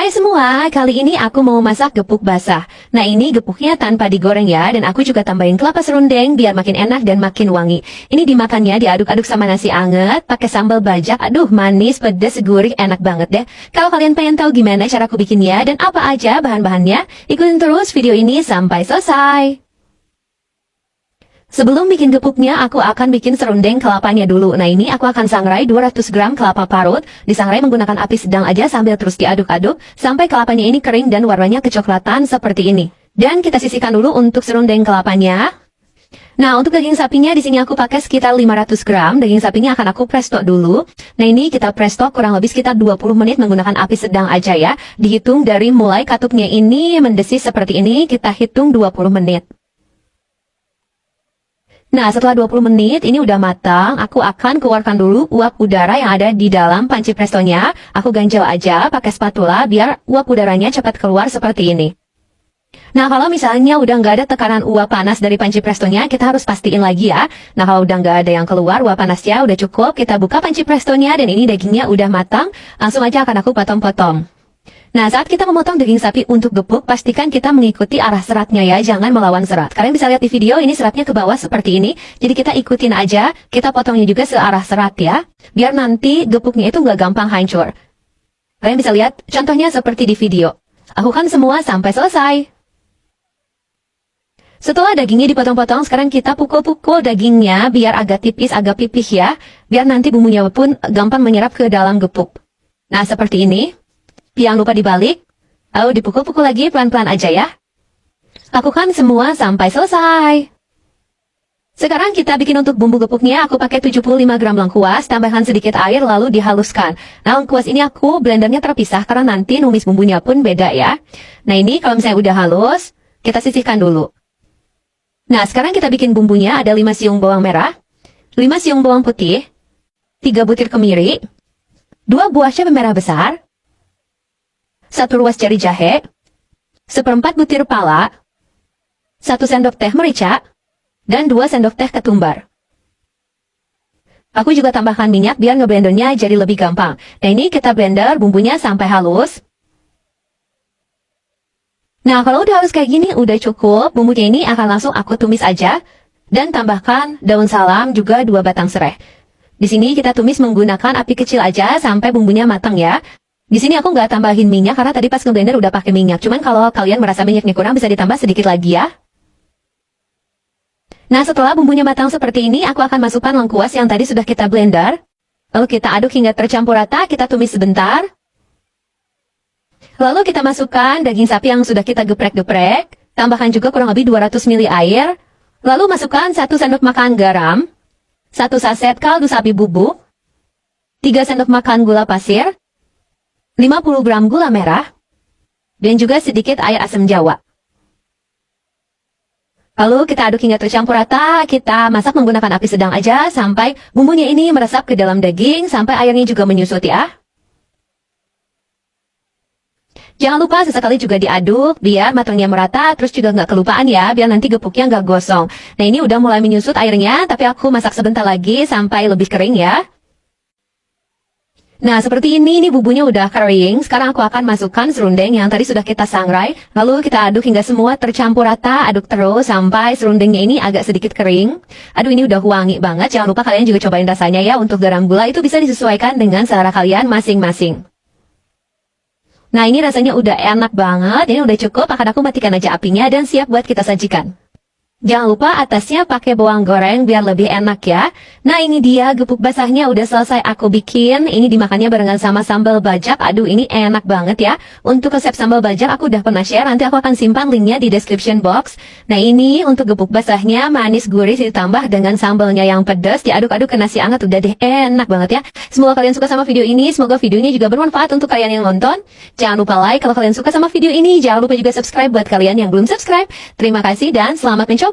Hai semua, kali ini aku mau masak gepuk basah. Nah ini gepuknya tanpa digoreng ya, dan aku juga tambahin kelapa serundeng biar makin enak dan makin wangi. Ini dimakannya diaduk-aduk sama nasi anget, pakai sambal bajak, aduh manis, pedas, gurih, enak banget deh. Kalau kalian pengen tahu gimana cara aku bikinnya dan apa aja bahan-bahannya, ikutin terus video ini sampai selesai. Sebelum bikin gepuknya, aku akan bikin serundeng kelapanya dulu. Nah ini aku akan sangrai 200 gram kelapa parut. Disangrai menggunakan api sedang aja sambil terus diaduk-aduk sampai kelapanya ini kering dan warnanya kecoklatan seperti ini. Dan kita sisihkan dulu untuk serundeng kelapanya. Nah untuk daging sapinya di sini aku pakai sekitar 500 gram. Daging sapinya akan aku presto dulu. Nah ini kita presto kurang lebih sekitar 20 menit menggunakan api sedang aja ya. Dihitung dari mulai katupnya ini mendesis seperti ini, kita hitung 20 menit. Nah, setelah 20 menit ini udah matang, aku akan keluarkan dulu uap udara yang ada di dalam panci prestonya. Aku ganjel aja pakai spatula biar uap udaranya cepat keluar seperti ini. Nah, kalau misalnya udah nggak ada tekanan uap panas dari panci prestonya, kita harus pastiin lagi ya. Nah, kalau udah nggak ada yang keluar uap panasnya, udah cukup, kita buka panci prestonya dan ini dagingnya udah matang. Langsung aja akan aku potong-potong. Nah, saat kita memotong daging sapi untuk gepuk, pastikan kita mengikuti arah seratnya ya, jangan melawan serat. Kalian bisa lihat di video, ini seratnya ke bawah seperti ini. Jadi kita ikutin aja, kita potongnya juga searah serat ya, biar nanti gepuknya itu nggak gampang hancur. Kalian bisa lihat contohnya seperti di video. Lakukan semua sampai selesai. Setelah dagingnya dipotong-potong, sekarang kita pukul-pukul dagingnya biar agak tipis, agak pipih ya, biar nanti bumbunya pun gampang menyerap ke dalam gepuk. Nah, seperti ini. Jangan lupa dibalik, lalu dipukul-pukul lagi pelan-pelan aja ya. Lakukan semua sampai selesai. Sekarang kita bikin untuk bumbu gepuknya, aku pakai 75 gram lengkuas, tambahkan sedikit air lalu dihaluskan. Nah lengkuas ini aku blendernya terpisah karena nanti numis bumbunya pun beda ya. Nah ini kalau misalnya udah halus, kita sisihkan dulu. Nah sekarang kita bikin bumbunya, ada 5 siung bawang merah, 5 siung bawang putih, 3 butir kemiri, 2 buah cabai merah besar, 1 ruas jari jahe, 1/4 butir pala, 1 sendok teh merica, dan 2 sendok teh ketumbar. Aku juga tambahkan minyak biar ngeblendernya jadi lebih gampang. Nah ini kita blender bumbunya sampai halus. Nah kalau udah halus kayak gini udah cukup, bumbunya ini akan langsung aku tumis aja. Dan tambahkan daun salam juga 2 batang serai. Di sini kita tumis menggunakan api kecil aja sampai bumbunya matang ya. Di sini aku nggak tambahin minyak karena tadi pas ngeblender udah pakai minyak. Cuman kalau kalian merasa minyaknya kurang bisa ditambah sedikit lagi ya. Nah setelah bumbunya matang seperti ini, aku akan masukkan lengkuas yang tadi sudah kita blender. Lalu kita aduk hingga tercampur rata, kita tumis sebentar. Lalu kita masukkan daging sapi yang sudah kita geprek-geprek. Tambahkan juga kurang lebih 200 ml air. Lalu masukkan 1 sendok makan garam, 1 saset kaldu sapi bubuk, 3 sendok makan gula pasir, 50 gram gula merah, dan juga sedikit air asam jawa. Lalu kita aduk hingga tercampur rata, kita masak menggunakan api sedang aja sampai bumbunya ini meresap ke dalam daging, sampai airnya juga menyusut ya. Jangan lupa sesekali juga diaduk, biar matangnya merata, terus juga nggak kelupaan ya, biar nanti gepuknya nggak gosong. Nah ini udah mulai menyusut airnya, tapi aku masak sebentar lagi sampai lebih kering ya. Nah seperti ini bumbunya udah kering. Sekarang aku akan masukkan serundeng yang tadi sudah kita sangrai. Lalu kita aduk hingga semua tercampur rata. Aduk terus sampai serundengnya ini agak sedikit kering. Aduh ini udah wangi banget. Jangan lupa kalian juga cobain rasanya ya. Untuk garam gula itu bisa disesuaikan dengan selera kalian masing-masing. Nah ini rasanya udah enak banget. Ini udah cukup, akan aku matikan aja apinya dan siap buat kita sajikan. Jangan lupa atasnya pakai bawang goreng biar lebih enak ya. Nah ini dia gepuk basahnya udah selesai aku bikin. Ini dimakannya barengan sama sambal bajak. Aduh ini enak banget ya. Untuk resep sambal bajak aku udah pernah share. Nanti aku akan simpan linknya di description box. Nah ini untuk gepuk basahnya manis gurih ditambah dengan sambalnya yang pedas. Diaduk-aduk ke nasi hangat udah deh enak banget ya. Semoga kalian suka sama video ini. Semoga videonya juga bermanfaat untuk kalian yang nonton. Jangan lupa like kalau kalian suka sama video ini. Jangan lupa juga subscribe buat kalian yang belum subscribe. Terima kasih dan selamat mencoba.